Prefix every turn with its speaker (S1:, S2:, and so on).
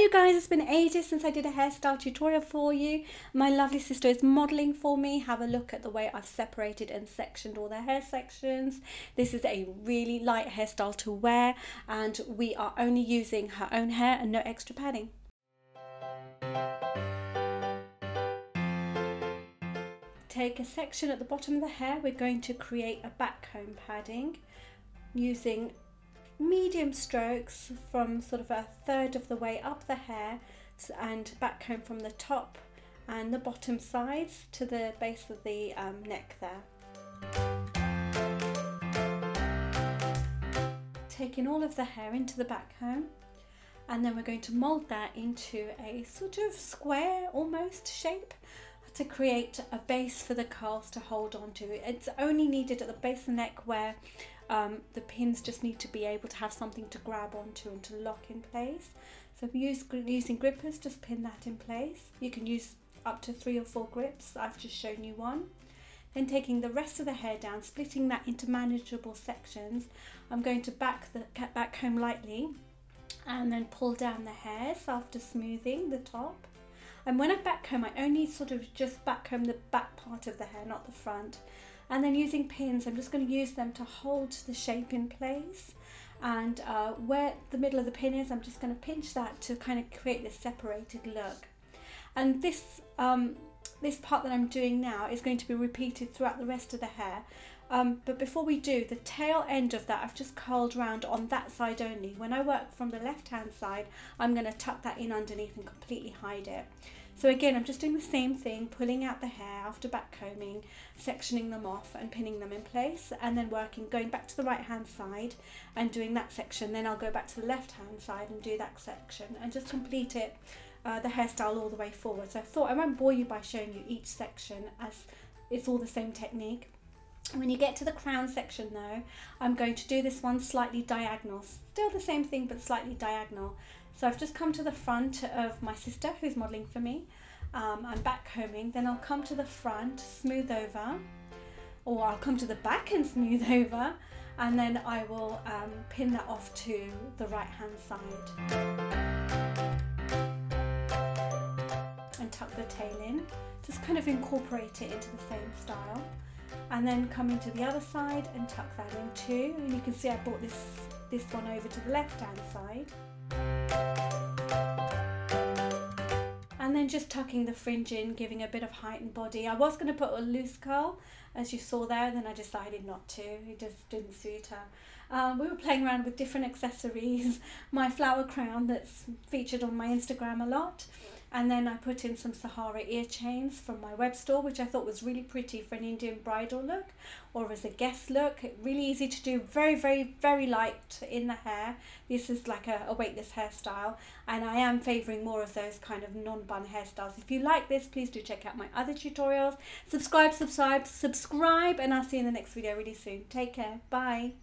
S1: you guys, it's been ages since I did a hairstyle tutorial for you. My lovely sister is modelling for me. Have a look at the way I've separated and sectioned all the hair sections. This is a really light hairstyle to wear, and we are only using her own hair and no extra padding. Take a section at the bottom of the hair. We're going to create a back comb padding using medium strokes from sort of a third of the way up the hair, and back comb from the top and the bottom sides to the base of the neck there. Taking all of the hair into the back comb, and then we're going to mold that into a sort of square almost shape to create a base for the curls to hold on to. It's only needed at the base of the neck where the pins just need to be able to have something to grab onto and to lock in place. So using grippers, just pin that in place. You can use up to 3 or 4 grips. I've just shown you one. Then taking the rest of the hair down, splitting that into manageable sections, I'm going to back comb lightly and then pull down the hairs after smoothing the top. And when I back comb, I only sort of just back comb the back part of the hair, not the front. And then using pins, I'm just going to use them to hold the shape in place. And where the middle of the pin is, I'm just going to pinch that to kind of create this separated look. And this part that I'm doing now is going to be repeated throughout the rest of the hair. But before we do, the tail end of that I've just curled round on that side only. When I work from the left hand side, I'm going to tuck that in underneath and completely hide it. So again, I'm just doing the same thing, pulling out the hair after back combing, sectioning them off and pinning them in place, and then going back to the right hand side and doing that section. Then I'll go back to the left hand side and do that section and just complete it, the hairstyle all the way forward. So I thought I won't bore you by showing you each section, as it's all the same technique. When you get to the crown section though, I'm going to do this one slightly diagonal. Still the same thing, but slightly diagonal. So I've just come to the front of my sister who's modelling for me. I'm back combing, then I'll come to the front, smooth over, or I'll come to the back and smooth over, and then I will pin that off to the right hand side. And tuck the tail in, just kind of incorporate it into the same style. And then come into the other side and tuck that in too. And you can see I brought this one over to the left hand side. And then just tucking the fringe in, giving a bit of height and body. I was going to put a loose curl, as you saw there, and then I decided not to. It just didn't suit her. We were playing around with different accessories. My flower crown that's featured on my Instagram a lot. And then I put in some Sahara ear chains from my web store, which I thought was really pretty for an Indian bridal look or as a guest look. Really easy to do, very, very, very light in the hair. This is like a weightless hairstyle, and I am favouring more of those kind of non-bun hairstyles. If you like this, please do check out my other tutorials. Subscribe, and I'll see you in the next video really soon. Take care. Bye.